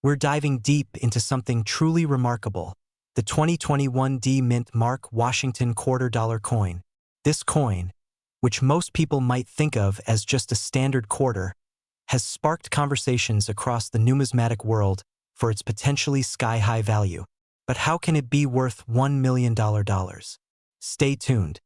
We're diving deep into something truly remarkable, the 2021 D Mint Mark Washington $quarter coin. This coin, which most people might think of as just a standard quarter, has sparked conversations across the numismatic world for its potentially sky-high value. But how can it be worth $1 million? Stay tuned,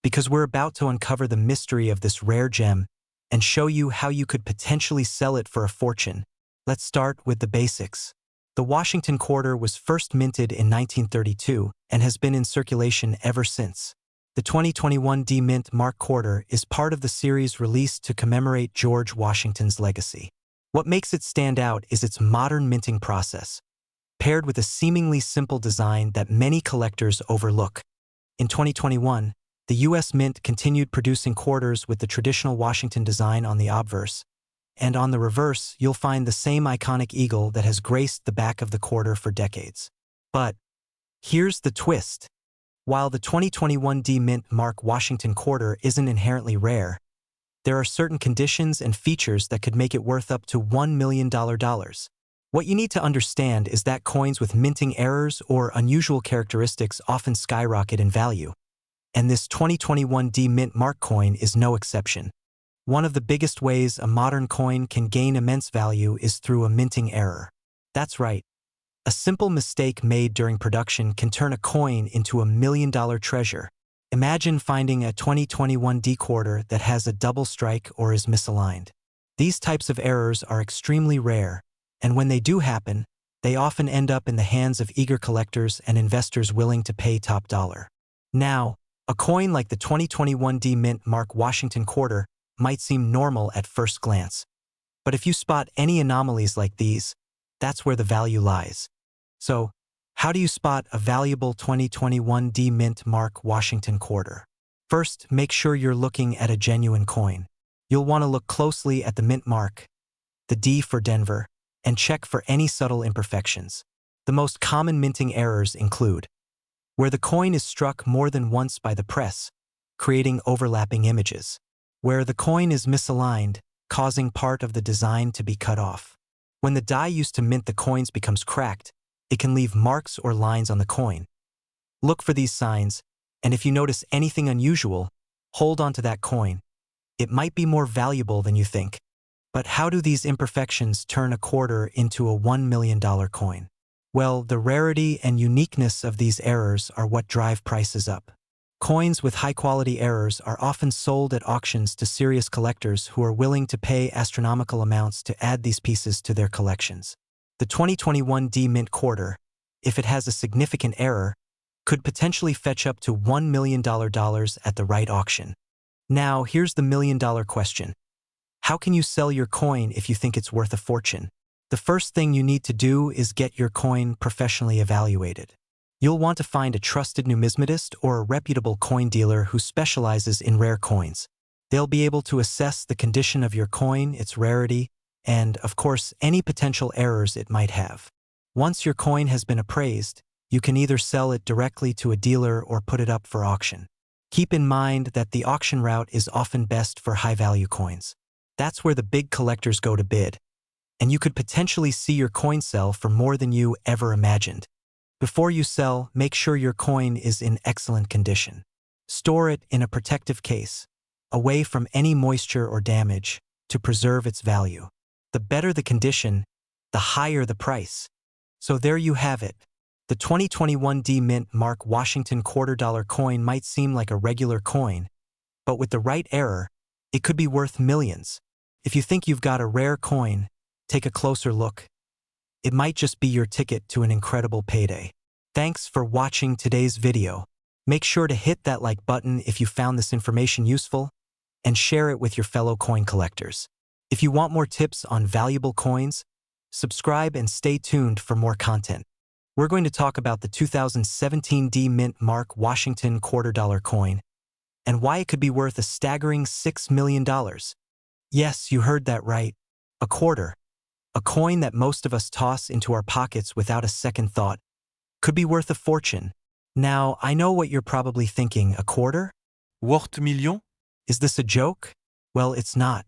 because we're about to uncover the mystery of this rare gem and show you how you could potentially sell it for a fortune. Let's start with the basics. The Washington quarter was first minted in 1932 and has been in circulation ever since. The 2021 D Mint Mark quarter is part of the series released to commemorate George Washington's legacy. What makes it stand out is its modern minting process, paired with a seemingly simple design that many collectors overlook. In 2021, the U.S. Mint continued producing quarters with the traditional Washington design on the obverse, and on the reverse, you'll find the same iconic eagle that has graced the back of the quarter for decades. But here's the twist. While the 2021 D Mint Mark Washington quarter isn't inherently rare, there are certain conditions and features that could make it worth up to $1 million. What you need to understand is that coins with minting errors or unusual characteristics often skyrocket in value, and this 2021 D Mint Mark coin is no exception. One of the biggest ways a modern coin can gain immense value is through a minting error. That's right. A simple mistake made during production can turn a coin into $1 million treasure. Imagine finding a 2021 D quarter that has a double strike or is misaligned. These types of errors are extremely rare, and when they do happen, they often end up in the hands of eager collectors and investors willing to pay top dollar. Now, a coin like the 2021 D Mint Mark Washington quarter might seem normal at first glance. But if you spot any anomalies like these, that's where the value lies. So, how do you spot a valuable 2021 D Mint Mark Washington quarter? First, make sure you're looking at a genuine coin. You'll want to look closely at the mint mark, the D for Denver, and check for any subtle imperfections. The most common minting errors include where the coin is struck more than once by the press, creating overlapping images, where the coin is misaligned, causing part of the design to be cut off. When the die used to mint the coins becomes cracked, it can leave marks or lines on the coin. Look for these signs, and if you notice anything unusual, hold on to that coin. It might be more valuable than you think. But how do these imperfections turn a quarter into a $1 million coin? Well, the rarity and uniqueness of these errors are what drive prices up. Coins with high-quality errors are often sold at auctions to serious collectors who are willing to pay astronomical amounts to add these pieces to their collections. The 2021 D Mint quarter, if it has a significant error, could potentially fetch up to $1 million at the right auction. Now, here's the million-dollar question. How can you sell your coin if you think it's worth a fortune? The first thing you need to do is get your coin professionally evaluated. You'll want to find a trusted numismatist or a reputable coin dealer who specializes in rare coins. They'll be able to assess the condition of your coin, its rarity, and, of course, any potential errors it might have. Once your coin has been appraised, you can either sell it directly to a dealer or put it up for auction. Keep in mind that the auction route is often best for high-value coins. That's where the big collectors go to bid, and you could potentially see your coin sell for more than you ever imagined. Before you sell, make sure your coin is in excellent condition. Store it in a protective case, away from any moisture or damage, to preserve its value. The better the condition, the higher the price. So there you have it. The 2021 D Mint Mark Washington $quarter coin might seem like a regular coin, but with the right error, it could be worth millions. If you think you've got a rare coin, take a closer look. It might just be your ticket to an incredible payday. Thanks for watching today's video. Make sure to hit that like button if you found this information useful, and share it with your fellow coin collectors. If you want more tips on valuable coins, subscribe and stay tuned for more content. We're going to talk about the 2017 D Mint Mark Washington $quarter coin, and why it could be worth a staggering $6 million. Yes, you heard that right. A quarter. A coin that most of us toss into our pockets without a second thought, could be worth a fortune. Now, I know what you're probably thinking, a quarter? Worth million? Is this a joke? Well, it's not.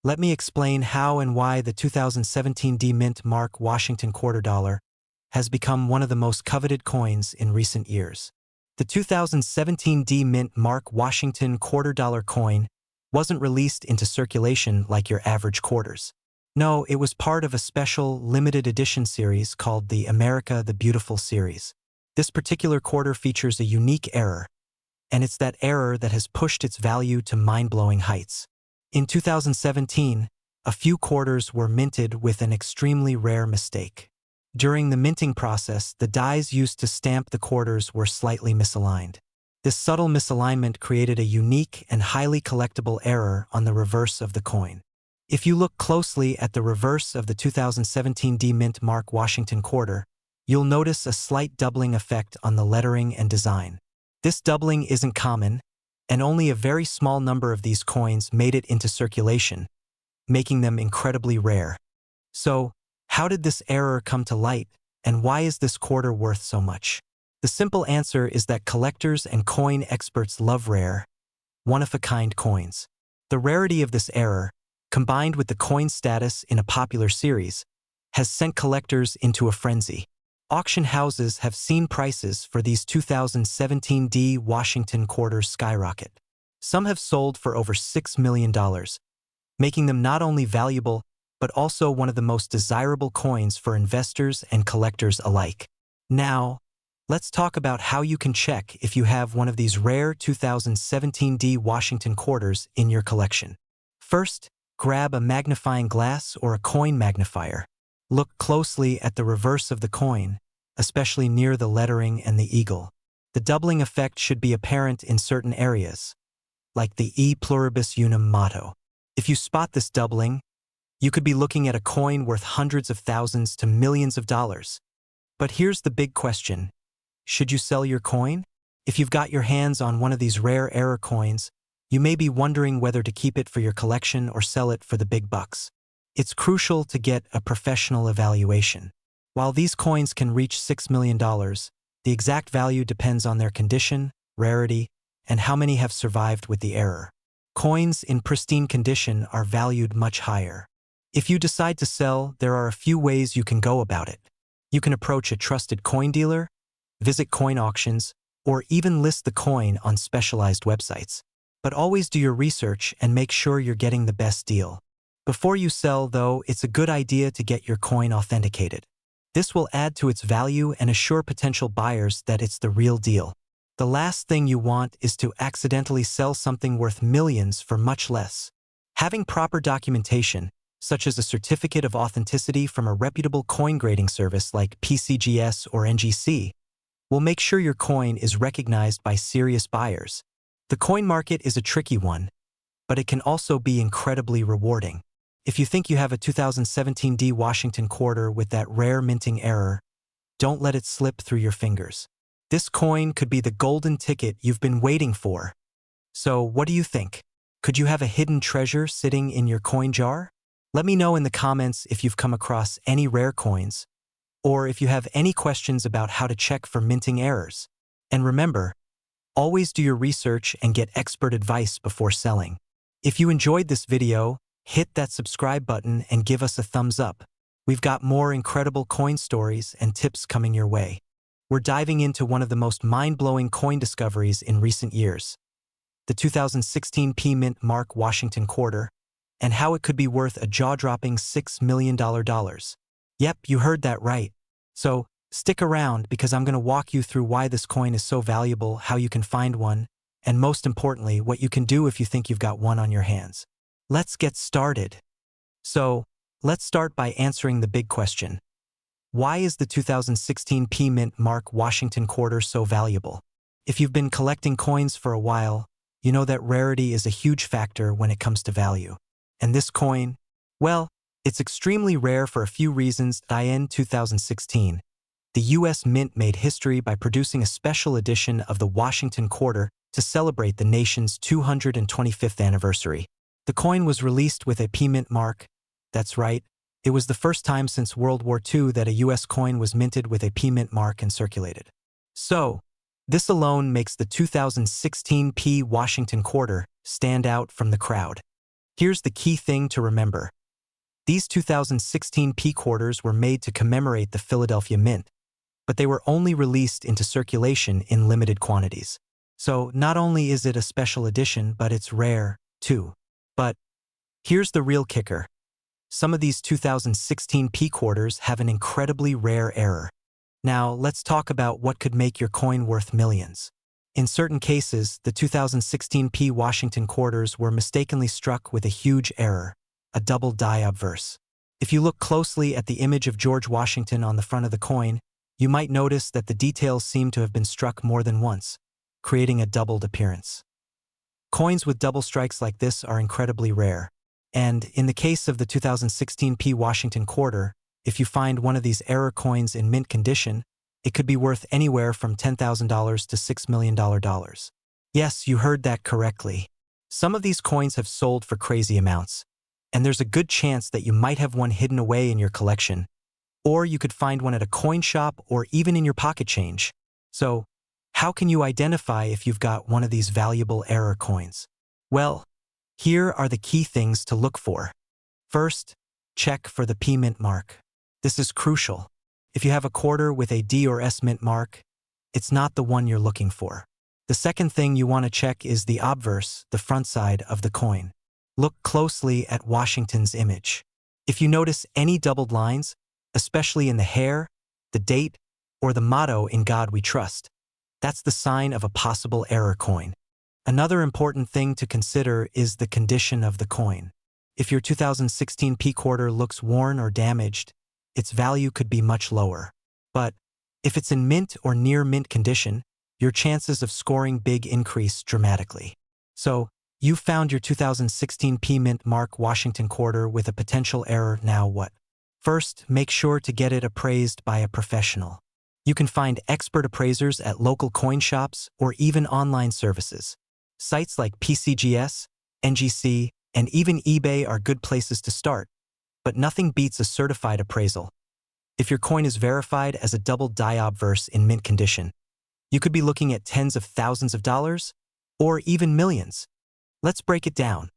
Let me explain how and why the 2017 D Mint Mark Washington Quarter Dollar has become one of the most coveted coins in recent years. The 2017 D Mint Mark Washington Quarter Dollar coin wasn't released into circulation like your average quarters. No, it was part of a special limited edition series called the America the Beautiful series. This particular quarter features a unique error, and it's that error that has pushed its value to mind-blowing heights. In 2017, a few quarters were minted with an extremely rare mistake. During the minting process, the dies used to stamp the quarters were slightly misaligned. This subtle misalignment created a unique and highly collectible error on the reverse of the coin. If you look closely at the reverse of the 2017 D Mint Mark Washington Quarter, you'll notice a slight doubling effect on the lettering and design. This doubling isn't common, and only a very small number of these coins made it into circulation, making them incredibly rare. So, how did this error come to light, and why is this quarter worth so much? The simple answer is that collectors and coin experts love rare, one-of-a-kind coins. The rarity of this error, combined with the coin status in a popular series, has sent collectors into a frenzy. Auction houses have seen prices for these 2017 D Washington quarters skyrocket. Some have sold for over $6 million, making them not only valuable, but also one of the most desirable coins for investors and collectors alike. Now, let's talk about how you can check if you have one of these rare 2017 D Washington quarters in your collection. First, grab a magnifying glass or a coin magnifier. Look closely at the reverse of the coin, especially near the lettering and the eagle. The doubling effect should be apparent in certain areas, like the E pluribus unum motto. If you spot this doubling, you could be looking at a coin worth hundreds of thousands to millions of dollars. But here's the big question. Should you sell your coin? If you've got your hands on one of these rare error coins, you may be wondering whether to keep it for your collection or sell it for the big bucks. It's crucial to get a professional evaluation. While these coins can reach $6 million, the exact value depends on their condition, rarity, and how many have survived with the error. Coins in pristine condition are valued much higher. If you decide to sell, there are a few ways you can go about it. You can approach a trusted coin dealer, visit coin auctions, or even list the coin on specialized websites. But always do your research and make sure you're getting the best deal. Before you sell, though, it's a good idea to get your coin authenticated. This will add to its value and assure potential buyers that it's the real deal. The last thing you want is to accidentally sell something worth millions for much less. Having proper documentation, such as a certificate of authenticity from a reputable coin grading service like PCGS or NGC, will make sure your coin is recognized by serious buyers. The coin market is a tricky one, but it can also be incredibly rewarding. If you think you have a 2017 D Washington quarter with that rare minting error, don't let it slip through your fingers. This coin could be the golden ticket you've been waiting for. So, what do you think? Could you have a hidden treasure sitting in your coin jar? Let me know in the comments if you've come across any rare coins, or if you have any questions about how to check for minting errors. And remember, always do your research and get expert advice before selling. If you enjoyed this video, hit that subscribe button and give us a thumbs up. We've got more incredible coin stories and tips coming your way. We're diving into one of the most mind-blowing coin discoveries in recent years, the 2016 P Mint Mark Washington Quarter, and how it could be worth a jaw-dropping $6 million. Yep, you heard that right. So, stick around because I'm going to walk you through why this coin is so valuable, how you can find one, and most importantly, what you can do if you think you've got one on your hands. Let's get started. So, let's start by answering the big question. Why is the 2016 P Mint Mark Washington Quarter so valuable? If you've been collecting coins for a while, you know that rarity is a huge factor when it comes to value. And this coin? Well, it's extremely rare for a few reasons. In 2016, the U.S. Mint made history by producing a special edition of the Washington Quarter to celebrate the nation's 225th anniversary. The coin was released with a P Mint mark. That's right, it was the first time since World War II that a U.S. coin was minted with a P Mint mark and circulated. So, this alone makes the 2016 P Washington Quarter stand out from the crowd. Here's the key thing to remember. These 2016 P quarters were made to commemorate the Philadelphia Mint, but they were only released into circulation in limited quantities. So not only is it a special edition, but it's rare, too. But here's the real kicker. Some of these 2016 P quarters have an incredibly rare error. Now, let's talk about what could make your coin worth millions. In certain cases, the 2016 P Washington quarters were mistakenly struck with a huge error, a double die obverse. If you look closely at the image of George Washington on the front of the coin, you might notice that the details seem to have been struck more than once, creating a doubled appearance. Coins with double strikes like this are incredibly rare. And in the case of the 2016 P Washington quarter, if you find one of these error coins in mint condition, it could be worth anywhere from $10,000 to $6 million. Yes, you heard that correctly. Some of these coins have sold for crazy amounts, and there's a good chance that you might have one hidden away in your collection, or you could find one at a coin shop or even in your pocket change. So, how can you identify if you've got one of these valuable error coins? Well, here are the key things to look for. First, check for the P mint mark. This is crucial. If you have a quarter with a D or S mint mark, it's not the one you're looking for. The second thing you want to check is the obverse, the front side of the coin. Look closely at Washington's image. If you notice any doubled lines, especially in the hair, the date, or the motto "In God We Trust," that's the sign of a possible error coin. Another important thing to consider is the condition of the coin. If your 2016 P quarter looks worn or damaged, its value could be much lower. But if it's in mint or near mint condition, your chances of scoring big increase dramatically. So, you found your 2016 P mint mark Washington quarter with a potential error. Now what? First, make sure to get it appraised by a professional. You can find expert appraisers at local coin shops or even online services. Sites like PCGS, NGC, and even eBay are good places to start, but nothing beats a certified appraisal. If your coin is verified as a double die obverse in mint condition, you could be looking at tens of thousands of dollars, or even millions. Let's break it down.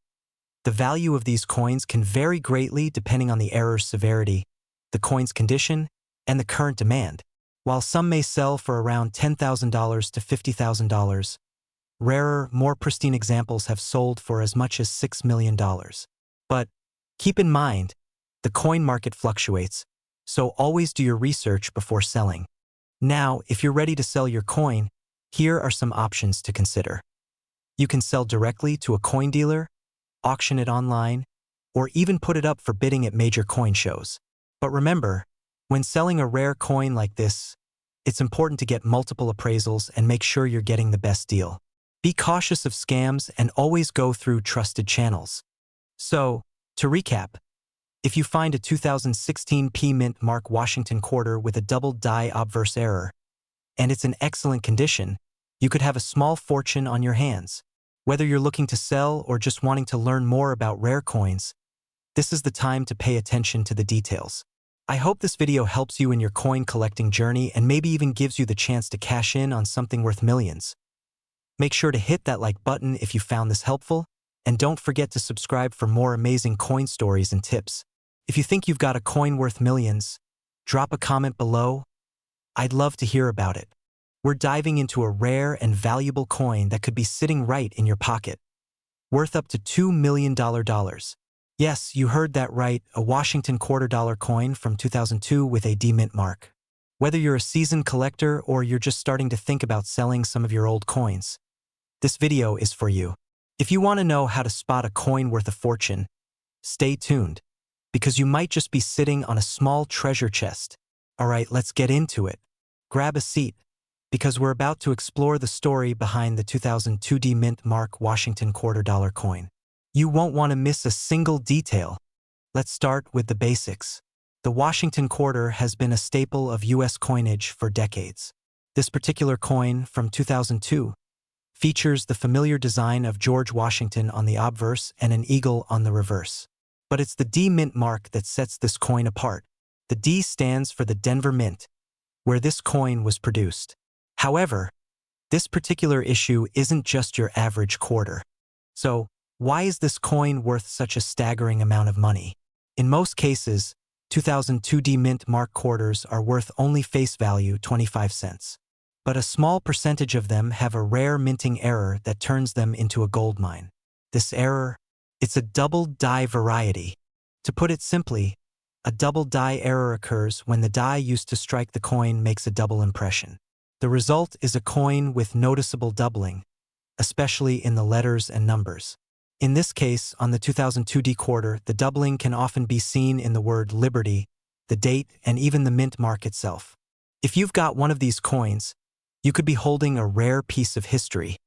The value of these coins can vary greatly depending on the error's severity, the coin's condition, and the current demand. While some may sell for around $10,000 to $50,000, rarer, more pristine examples have sold for as much as $6 million. But keep in mind, the coin market fluctuates, so always do your research before selling. Now, if you're ready to sell your coin, here are some options to consider. You can sell directly to a coin dealer, auction it online, or even put it up for bidding at major coin shows. But remember, when selling a rare coin like this, it's important to get multiple appraisals and make sure you're getting the best deal. Be cautious of scams and always go through trusted channels. So, to recap, if you find a 2016 P mint mark Washington quarter with a double die obverse error, and it's in excellent condition, you could have a small fortune on your hands. Whether you're looking to sell or just wanting to learn more about rare coins, this is the time to pay attention to the details. I hope this video helps you in your coin collecting journey and maybe even gives you the chance to cash in on something worth millions. Make sure to hit that like button if you found this helpful, and don't forget to subscribe for more amazing coin stories and tips. If you think you've got a coin worth millions, drop a comment below. I'd love to hear about it. We're diving into a rare and valuable coin that could be sitting right in your pocket, worth up to $2 million. Yes, you heard that right, a Washington $quarter coin from 2002 with a D mint mark. Whether you're a seasoned collector or you're just starting to think about selling some of your old coins, this video is for you. If you want to know how to spot a coin worth a fortune, stay tuned, because you might just be sitting on a small treasure chest. All right, let's get into it. Grab a seat, because we're about to explore the story behind the 2002 D mint mark Washington $quarter coin. You won't want to miss a single detail. Let's start with the basics. The Washington quarter has been a staple of U.S. coinage for decades. This particular coin, from 2002, features the familiar design of George Washington on the obverse and an eagle on the reverse. But it's the D mint mark that sets this coin apart. The D stands for the Denver Mint, where this coin was produced. However, this particular issue isn't just your average quarter. So, Why is this coin worth such a staggering amount of money? In most cases, 2002D Mint Mark quarters are worth only face value 25 cents. But a small percentage of them have a rare minting error that turns them into a gold mine. This error, it's a double die variety. To put it simply, a double die error occurs when the die used to strike the coin makes a double impression. The result is a coin with noticeable doubling, especially in the letters and numbers. In this case, on the 2002D quarter, the doubling can often be seen in the word Liberty, the date, and even the mint mark itself. If you've got one of these coins, you could be holding a rare piece of history.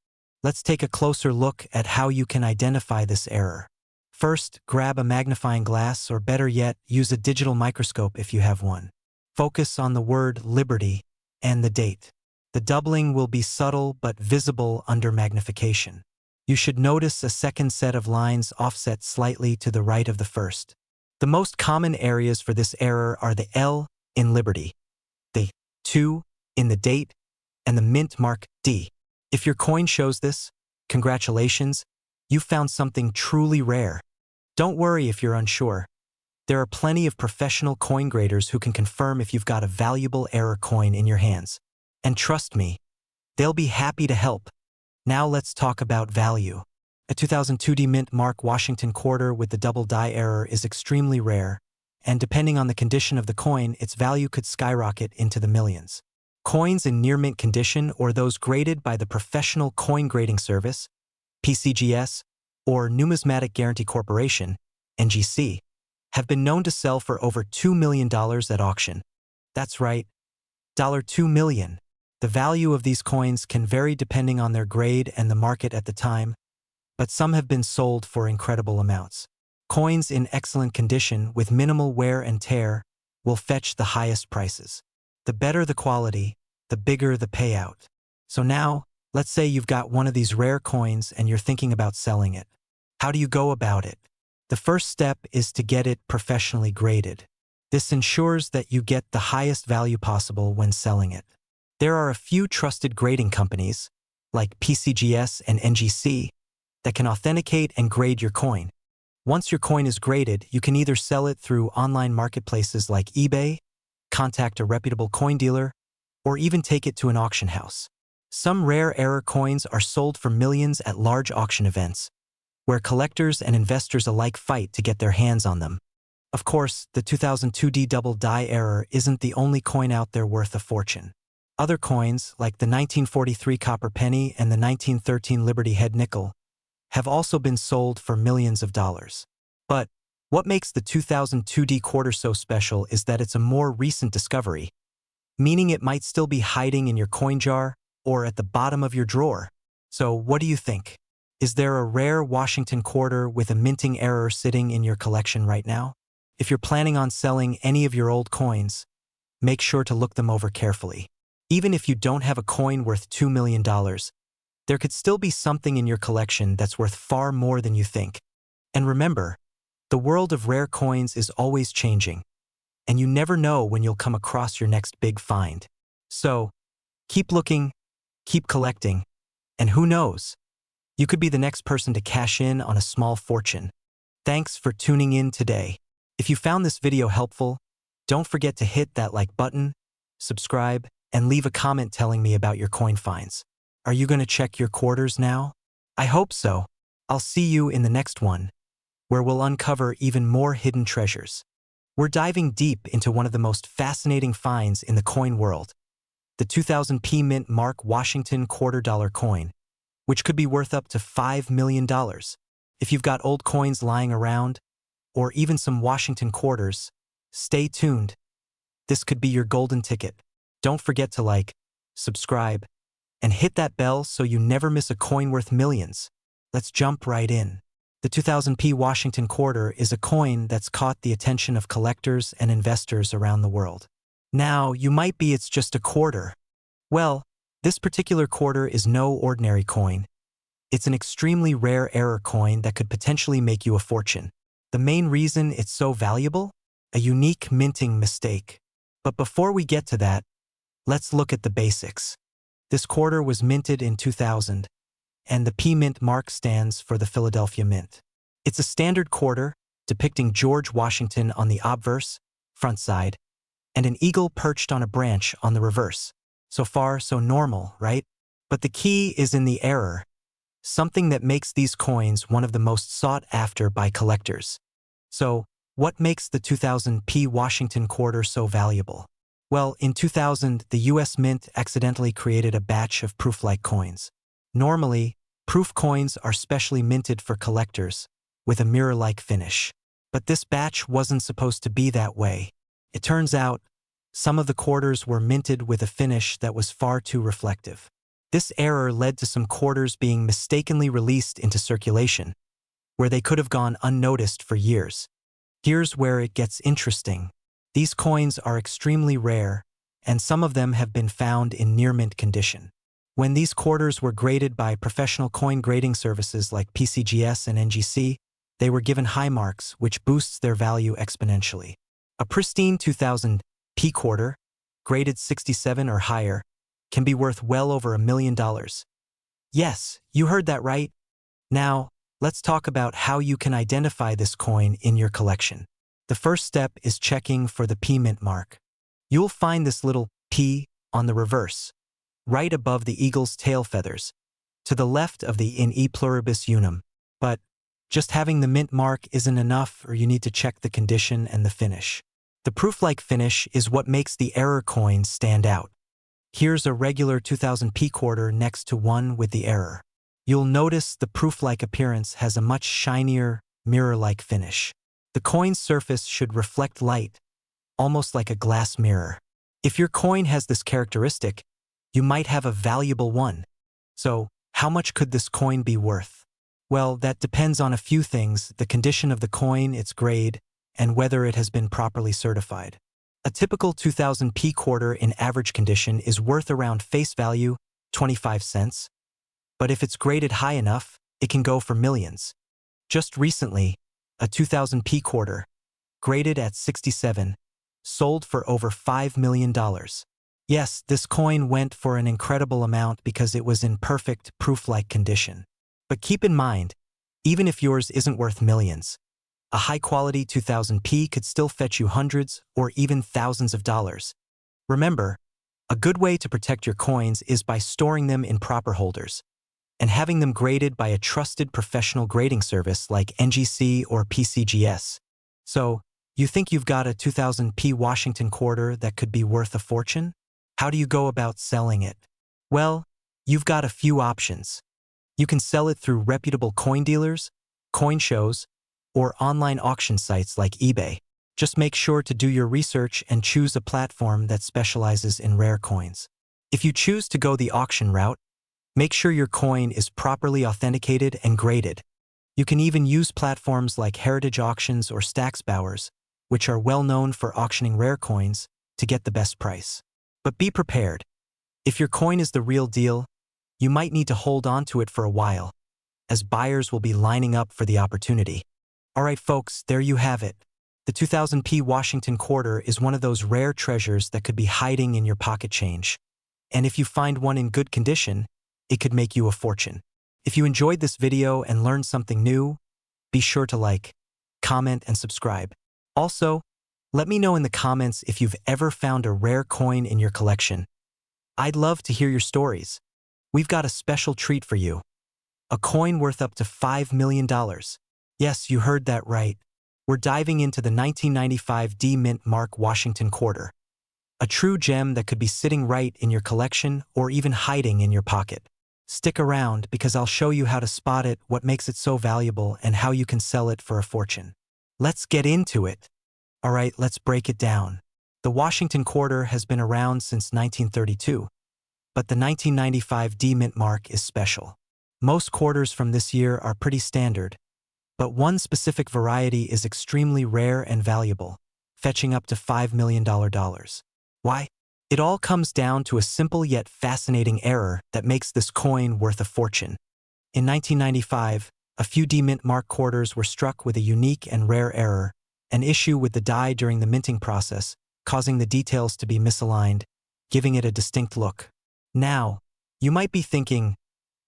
Let's take a closer look at how you can identify this error. First, grab a magnifying glass, or better yet, use a digital microscope if you have one. Focus on the word Liberty and the date. The doubling will be subtle but visible under magnification. You should notice a second set of lines offset slightly to the right of the first. The most common areas for this error are the L in Liberty, the 2 in the date, and the mint mark D. If your coin shows this, congratulations, you found something truly rare. Don't worry if you're unsure. There are plenty of professional coin graders who can confirm if you've got a valuable error coin in your hands. And trust me, they'll be happy to help. Now let's talk about value. A 2002D Mint Mark Washington quarter with the double die error is extremely rare, and depending on the condition of the coin, its value could skyrocket into the millions. Coins in near mint condition, or those graded by the Professional Coin Grading Service, PCGS, or Numismatic Guarantee Corporation, NGC, have been known to sell for over $2 million at auction. That's right, $2 million. The value of these coins can vary depending on their grade and the market at the time, but some have been sold for incredible amounts. Coins in excellent condition with minimal wear and tear will fetch the highest prices. The better the quality, the bigger the payout. So now, let's say you've got one of these rare coins and you're thinking about selling it. How do you go about it? The first step is to get it professionally graded. This ensures that you get the highest value possible when selling it. There are a few trusted grading companies, like PCGS and NGC, that can authenticate and grade your coin. Once your coin is graded, you can either sell it through online marketplaces like eBay, contact a reputable coin dealer, or even take it to an auction house. Some rare error coins are sold for millions at large auction events, where collectors and investors alike fight to get their hands on them. Of course, the 2002D double die error isn't the only coin out there worth a fortune. Other coins, like the 1943 copper penny and the 1913 Liberty head nickel, have also been sold for millions of dollars. But what makes the 2002D quarter so special is that it's a more recent discovery, meaning it might still be hiding in your coin jar or at the bottom of your drawer. So what do you think? Is there a rare Washington quarter with a minting error sitting in your collection right now? If you're planning on selling any of your old coins, make sure to look them over carefully. Even if you don't have a coin worth $2 million, there could still be something in your collection that's worth far more than you think. And remember, the world of rare coins is always changing, and you never know when you'll come across your next big find. So, keep looking, keep collecting, and who knows? You could be the next person to cash in on a small fortune. Thanks for tuning in today. If you found this video helpful, don't forget to hit that like button, subscribe, and leave a comment telling me about your coin finds. Are you going to check your quarters now? I hope so. I'll see you in the next one, where we'll uncover even more hidden treasures. We're diving deep into one of the most fascinating finds in the coin world, the 2000p Mint Mark Washington $2 coin, which could be worth up to $5 million. If you've got old coins lying around, or even some Washington quarters, stay tuned. This could be your golden ticket. Don't forget to like, subscribe, and hit that bell so you never miss a coin worth millions. Let's jump right in. The 2000p Washington quarter is a coin that's caught the attention of collectors and investors around the world. Now, you might be it's just a quarter. Well, this particular quarter is no ordinary coin. It's an extremely rare error coin that could potentially make you a fortune. The main reason it's so valuable? A unique minting mistake. But before we get to that, let's look at the basics. This quarter was minted in 2000, and the P Mint mark stands for the Philadelphia Mint. It's a standard quarter depicting George Washington on the obverse, front side, and an eagle perched on a branch on the reverse. So far, so normal, right? But the key is in the error, something that makes these coins one of the most sought after by collectors. So, what makes the 2000 P Washington quarter so valuable? Well, in 2000, the US Mint accidentally created a batch of proof-like coins. Normally, proof coins are specially minted for collectors, with a mirror-like finish. But this batch wasn't supposed to be that way. It turns out, some of the quarters were minted with a finish that was far too reflective. This error led to some quarters being mistakenly released into circulation, where they could have gone unnoticed for years. Here's where it gets interesting. These coins are extremely rare, and some of them have been found in near-mint condition. When these quarters were graded by professional coin grading services like PCGS and NGC, they were given high marks, which boosts their value exponentially. A pristine 2000 P quarter, graded 67 or higher, can be worth well over $1 million. Yes, you heard that right. Now, let's talk about how you can identify this coin in your collection. The first step is checking for the P Mint mark. You'll find this little P on the reverse, right above the eagle's tail feathers, to the left of the in e pluribus unum. But just having the mint mark isn't enough, or you need to check the condition and the finish. The proof-like finish is what makes the error coins stand out. Here's a regular 2000 P quarter next to one with the error. You'll notice the proof-like appearance has a much shinier, mirror-like finish. The coin's surface should reflect light, almost like a glass mirror. If your coin has this characteristic, you might have a valuable one. So, how much could this coin be worth? Well, that depends on a few things: the condition of the coin, its grade, and whether it has been properly certified. A typical 2000 P quarter in average condition is worth around face value, 25 cents. But if it's graded high enough, it can go for millions. Just recently, a 2000 P quarter, graded at 67, sold for over $5 million. Yes, this coin went for an incredible amount because it was in perfect, proof-like condition. But keep in mind, even if yours isn't worth millions, a high-quality 2000 P could still fetch you hundreds or even thousands of dollars. Remember, a good way to protect your coins is by storing them in proper holders and having them graded by a trusted professional grading service like NGC or PCGS. So, you think you've got a 2000 P Washington quarter that could be worth a fortune? How do you go about selling it? Well, you've got a few options. You can sell it through reputable coin dealers, coin shows, or online auction sites like eBay. Just make sure to do your research and choose a platform that specializes in rare coins. If you choose to go the auction route, make sure your coin is properly authenticated and graded. You can even use platforms like Heritage Auctions or Stacksbowers, which are well known for auctioning rare coins, to get the best price. But be prepared. If your coin is the real deal, you might need to hold on to it for a while, as buyers will be lining up for the opportunity. Alright folks, there you have it. The 2000 P Washington quarter is one of those rare treasures that could be hiding in your pocket change. And if you find one in good condition, it could make you a fortune. If you enjoyed this video and learned something new, be sure to like, comment, and subscribe. Also, let me know in the comments if you've ever found a rare coin in your collection. I'd love to hear your stories. We've got a special treat for you. A coin worth up to $5 million. Yes, you heard that right. We're diving into the 1995 D Mint Mark Washington quarter. A true gem that could be sitting right in your collection or even hiding in your pocket. Stick around because I'll show you how to spot it, what makes it so valuable, and how you can sell it for a fortune. Let's get into it. Alright, let's break it down. The Washington quarter has been around since 1932, but the 1995 D Mint mark is special. Most quarters from this year are pretty standard, but one specific variety is extremely rare and valuable, fetching up to $5 million. Why? It all comes down to a simple yet fascinating error that makes this coin worth a fortune. In 1995, a few D Mint mark quarters were struck with a unique and rare error, an issue with the die during the minting process, causing the details to be misaligned, giving it a distinct look. Now, you might be thinking,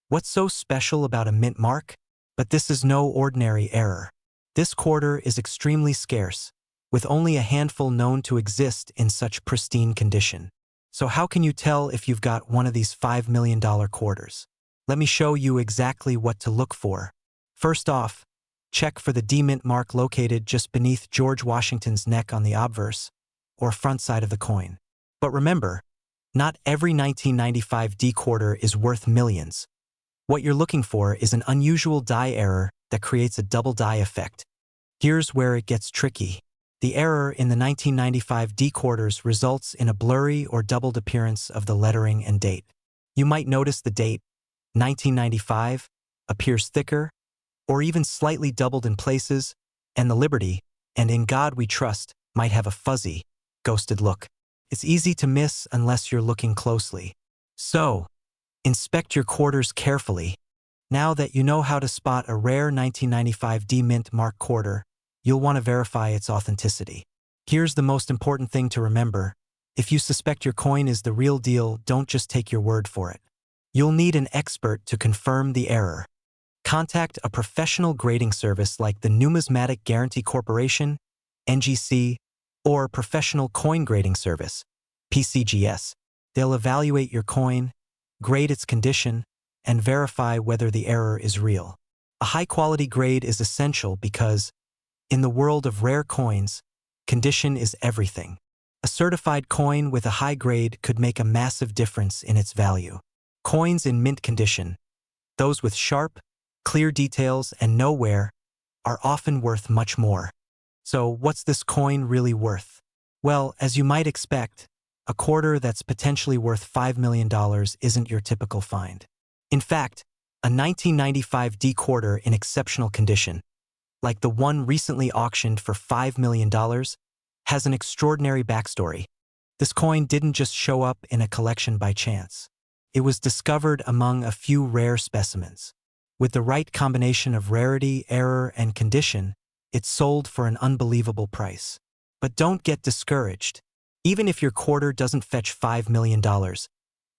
What's so special about a mint mark? But this is no ordinary error. This quarter is extremely scarce, with only a handful known to exist in such pristine condition. So how can you tell if you've got one of these $5 million quarters? Let me show you exactly what to look for. First off, check for the D-mint mark located just beneath George Washington's neck on the obverse, or front side of the coin. But remember, not every 1995 D quarter is worth millions. What you're looking for is an unusual die error that creates a double die effect. Here's where it gets tricky. The error in the 1995 D quarters results in a blurry or doubled appearance of the lettering and date. You might notice the date, 1995, appears thicker, or even slightly doubled in places, and the Liberty, and In God We Trust, might have a fuzzy, ghosted look. It's easy to miss unless you're looking closely. So, inspect your quarters carefully. Now that you know how to spot a rare 1995 D mint mark quarter, you'll want to verify its authenticity. Here's the most important thing to remember. If you suspect your coin is the real deal, don't just take your word for it. You'll need an expert to confirm the error. Contact a professional grading service like the Numismatic Guarantee Corporation, NGC, or Professional Coin Grading Service, PCGS. They'll evaluate your coin, grade its condition, and verify whether the error is real. A high-quality grade is essential because, in the world of rare coins, condition is everything. A certified coin with a high grade could make a massive difference in its value. Coins in mint condition, those with sharp, clear details and no wear, are often worth much more. So what's this coin really worth? Well, as you might expect, a quarter that's potentially worth $5 million isn't your typical find. In fact, a 1995 D quarter in exceptional condition, like the one recently auctioned for $5 million, has an extraordinary backstory. This coin didn't just show up in a collection by chance. It was discovered among a few rare specimens. With the right combination of rarity, error, and condition, it sold for an unbelievable price. But don't get discouraged. Even if your quarter doesn't fetch $5 million,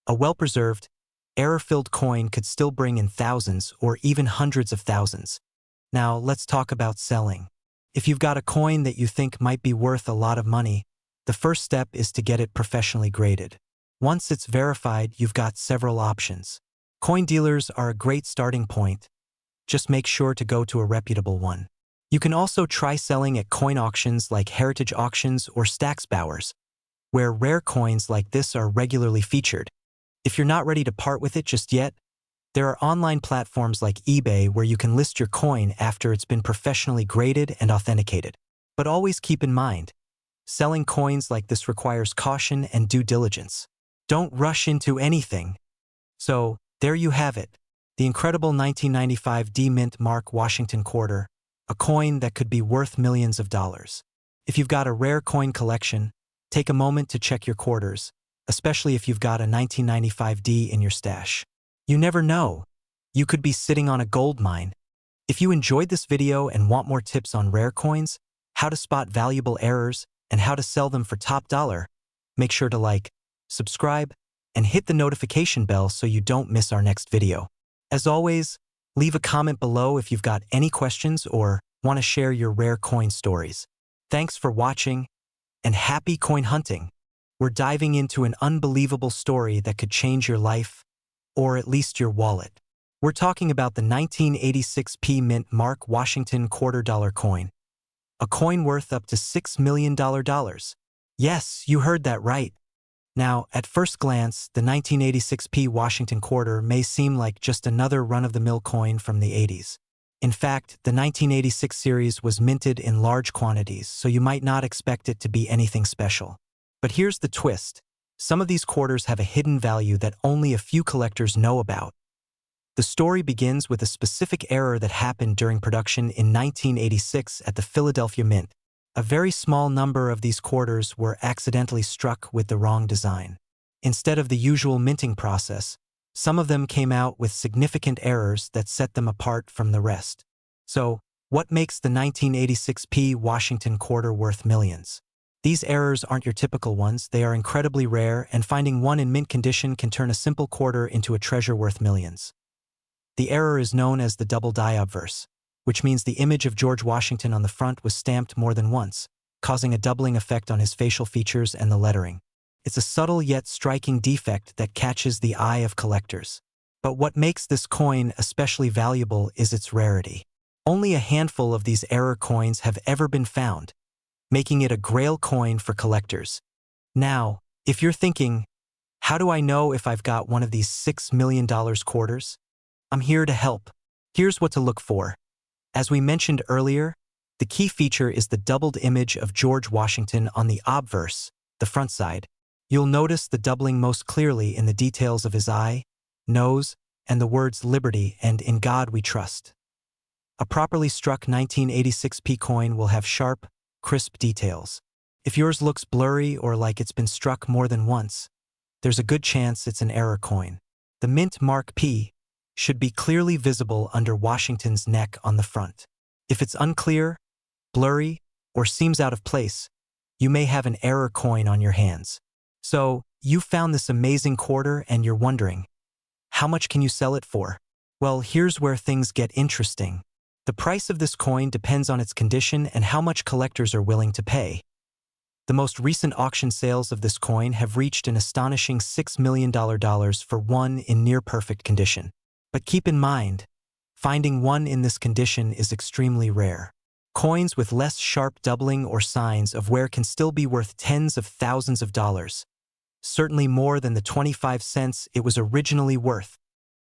a well-preserved, error-filled coin could still bring in thousands or even hundreds of thousands. Now, let's talk about selling. If you've got a coin that you think might be worth a lot of money, the first step is to get it professionally graded. Once it's verified, you've got several options. Coin dealers are a great starting point. Just make sure to go to a reputable one. You can also try selling at coin auctions like Heritage Auctions or Stack's Bowers, where rare coins like this are regularly featured. If you're not ready to part with it just yet, there are online platforms like eBay where you can list your coin after it's been professionally graded and authenticated. But always keep in mind, selling coins like this requires caution and due diligence. Don't rush into anything. So, there you have it, the incredible 1995 D Mint Mark Washington quarter, a coin that could be worth millions of dollars. If you've got a rare coin collection, take a moment to check your quarters, especially if you've got a 1995 D in your stash. You never know. You could be sitting on a gold mine. If you enjoyed this video and want more tips on rare coins, how to spot valuable errors, and how to sell them for top dollar, make sure to like, subscribe, and hit the notification bell so you don't miss our next video. As always, leave a comment below if you've got any questions or want to share your rare coin stories. Thanks for watching, and happy coin hunting! We're diving into an unbelievable story that could change your life, or at least your wallet. We're talking about the 1986 P Mint Mark Washington $2 coin, a coin worth up to $6 million. Yes, you heard that right. Now, at first glance, the 1986 P Washington quarter may seem like just another run-of-the-mill coin from the 80s. In fact, the 1986 series was minted in large quantities, so you might not expect it to be anything special. But here's the twist. Some of these quarters have a hidden value that only a few collectors know about. The story begins with a specific error that happened during production in 1986 at the Philadelphia Mint. A very small number of these quarters were accidentally struck with the wrong design. Instead of the usual minting process, some of them came out with significant errors that set them apart from the rest. So, what makes the 1986 P Washington quarter worth millions? These errors aren't your typical ones, they are incredibly rare, and finding one in mint condition can turn a simple quarter into a treasure worth millions. The error is known as the double die obverse, which means the image of George Washington on the front was stamped more than once, causing a doubling effect on his facial features and the lettering. It's a subtle yet striking defect that catches the eye of collectors. But what makes this coin especially valuable is its rarity. Only a handful of these error coins have ever been found, making it a grail coin for collectors. Now, if you're thinking, how do I know if I've got one of these $6 million quarters? I'm here to help. Here's what to look for. As we mentioned earlier, the key feature is the doubled image of George Washington on the obverse, the front side. You'll notice the doubling most clearly in the details of his eye, nose, and the words Liberty and In God We Trust. A properly struck 1986p coin will have sharp, crisp details. If yours looks blurry or like it's been struck more than once, there's a good chance it's an error coin. The Mint Mark P should be clearly visible under Washington's neck on the front. If it's unclear, blurry, or seems out of place, you may have an error coin on your hands. So, you found this amazing quarter and you're wondering, how much can you sell it for? Well, here's where things get interesting. The price of this coin depends on its condition and how much collectors are willing to pay. The most recent auction sales of this coin have reached an astonishing $6 million for one in near-perfect condition. But keep in mind, finding one in this condition is extremely rare. Coins with less sharp doubling or signs of wear can still be worth tens of thousands of dollars, certainly more than the 25 cents it was originally worth.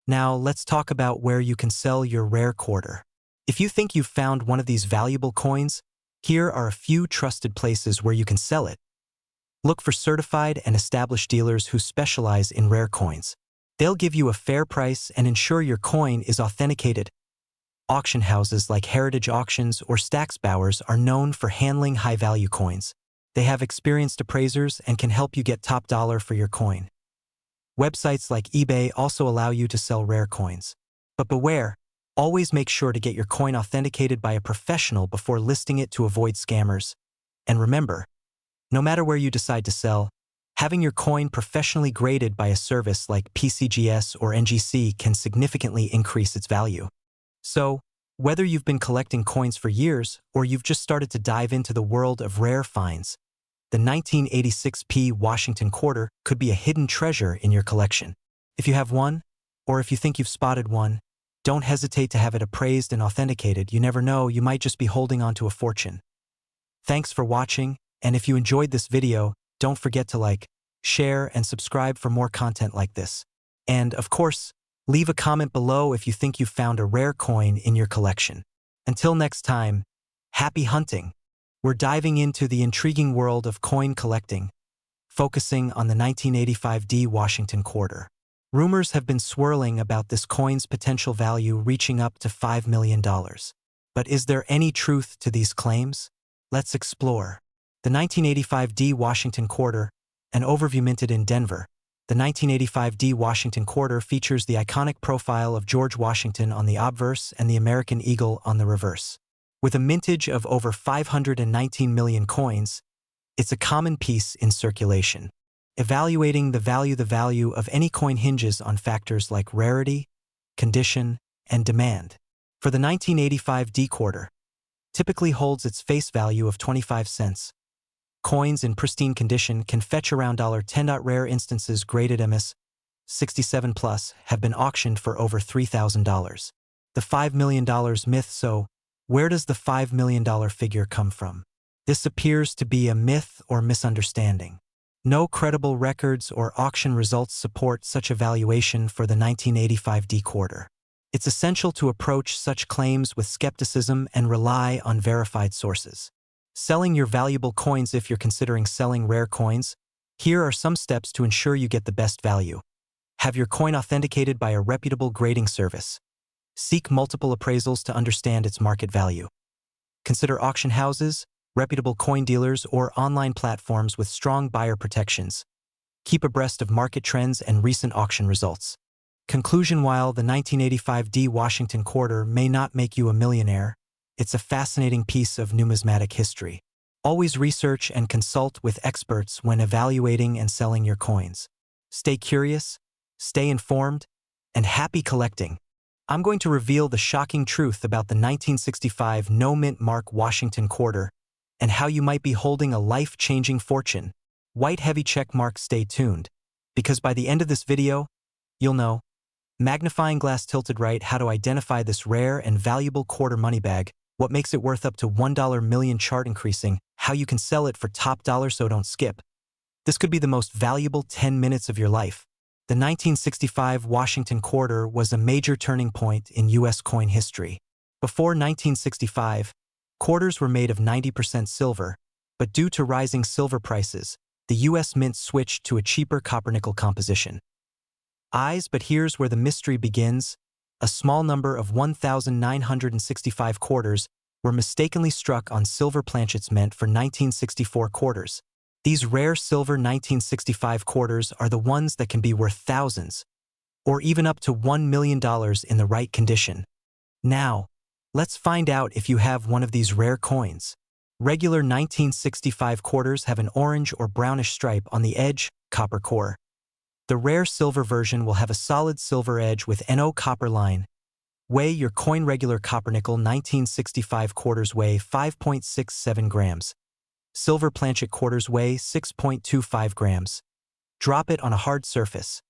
Now, let's talk about where you can sell your rare quarter. If you think you've found one of these valuable coins, here are a few trusted places where you can sell it. Look for certified and established dealers who specialize in rare coins. They'll give you a fair price and ensure your coin is authenticated. Auction houses like Heritage Auctions or Stack's Bowers are known for handling high-value coins. They have experienced appraisers and can help you get top dollar for your coin. Websites like eBay also allow you to sell rare coins. But beware, always make sure to get your coin authenticated by a professional before listing it to avoid scammers. And remember, no matter where you decide to sell, having your coin professionally graded by a service like PCGS or NGC can significantly increase its value. So, whether you've been collecting coins for years or you've just started to dive into the world of rare finds, the 1986p Washington quarter could be a hidden treasure in your collection. If you have one, or if you think you've spotted one, don't hesitate to have it appraised and authenticated. You never know, you might just be holding on to a fortune. Thanks for watching, and if you enjoyed this video, don't forget to like, share, and subscribe for more content like this. And, of course, leave a comment below if you think you've found a rare coin in your collection. Until next time, happy hunting! We're diving into the intriguing world of coin collecting, focusing on the 1985D Washington quarter. Rumors have been swirling about this coin's potential value reaching up to $5 million. But is there any truth to these claims? Let's explore. The 1985D Washington quarter, an overview minted in Denver. The 1985D Washington quarter features the iconic profile of George Washington on the obverse and the American eagle on the reverse. With a mintage of over 519 million coins, it's a common piece in circulation. Evaluating the value of any coin hinges on factors like rarity, condition, and demand. For the 1985D quarter, typically holds its face value of 25 cents. Coins in pristine condition can fetch around $10. Rare instances graded MS 67 plus have been auctioned for over $3,000. The $5 million myth. So, where does the $5 million figure come from? This appears to be a myth or misunderstanding. No credible records or auction results support such a valuation for the 1985D quarter. It's essential to approach such claims with skepticism and rely on verified sources. Selling your valuable coins. If you're considering selling rare coins, here are some steps to ensure you get the best value. Have your coin authenticated by a reputable grading service. Seek multiple appraisals to understand its market value. Consider auction houses, reputable coin dealers, or online platforms with strong buyer protections. Keep abreast of market trends and recent auction results. Conclusion. While the 1985D Washington quarter may not make you a millionaire, it's a fascinating piece of numismatic history. Always research and consult with experts when evaluating and selling your coins. Stay curious, stay informed, and happy collecting! I'm going to reveal the shocking truth about the 1965 no-mint mark Washington quarter and how you might be holding a life-changing fortune. White heavy check mark, stay tuned, because by the end of this video, you'll know, magnifying glass tilted right, how to identify this rare and valuable quarter money bag, what makes it worth up to $1 million, chart increasing, how you can sell it for top dollar, so don't skip. This could be the most valuable 10 minutes of your life. The 1965 Washington quarter was a major turning point in U.S. coin history. Before 1965, quarters were made of 90% silver, but due to rising silver prices, the U.S. Mint switched to a cheaper copper-nickel composition. But here's where the mystery begins. A small number of 1,965 quarters were mistakenly struck on silver planchets meant for 1964 quarters. These rare silver 1965 quarters are the ones that can be worth thousands, or even up to $1 million in the right condition. Now, let's find out if you have one of these rare coins. Regular 1965 quarters have an orange or brownish stripe on the edge, copper core. The rare silver version will have a solid silver edge with NO copper line. Weigh your coin. Regular copper-nickel 1965 quarters weigh 5.67 grams. Silver planchet quarters weigh 6.25 grams. Drop it on a hard surface.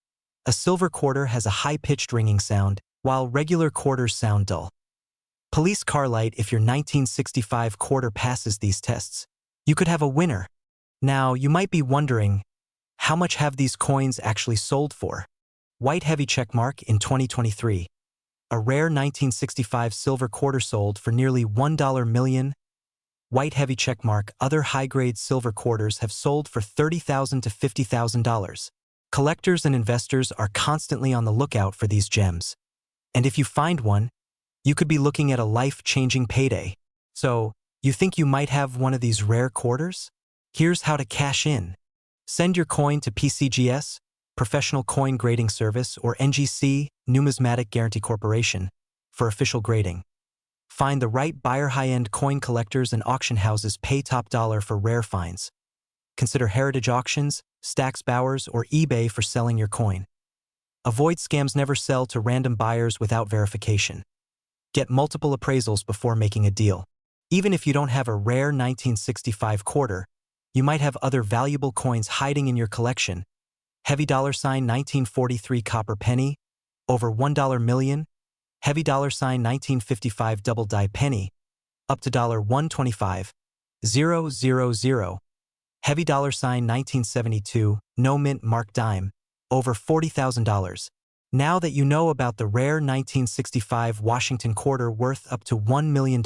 A silver quarter has a high-pitched ringing sound, while regular quarters sound dull. Police car light. If your 1965 quarter passes these tests, you could have a winner. Now, you might be wondering, how much have these coins actually sold for? White heavy checkmark. In 2023, a rare 1965 silver quarter sold for nearly $1 million. White heavy checkmark. Other high-grade silver quarters have sold for $30,000 to $50,000. Collectors and investors are constantly on the lookout for these gems. And if you find one, you could be looking at a life-changing payday. So, you think you might have one of these rare quarters? Here's how to cash in. Send your coin to PCGS, Professional Coin Grading Service, or NGC, Numismatic Guarantee Corporation, for official grading. Find the right buyer. High-end coin collectors and auction houses pay top dollar for rare finds. Consider Heritage Auctions, Stax Bowers, or eBay for selling your coin. Avoid scams. Never sell to random buyers without verification. Get multiple appraisals before making a deal. Even if you don't have a rare 1965 quarter, you might have other valuable coins hiding in your collection. Heavy $sign 1943 copper penny, over $1 million. Heavy $sign 1955 double die penny, up to $125,000. Heavy $sign 1972 no mint mark dime, over $40,000. Now that you know about the rare 1965 Washington quarter worth up to $1 million,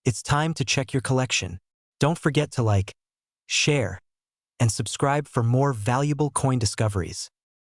it's time to check your collection. Don't forget to like, share, and subscribe for more valuable coin discoveries.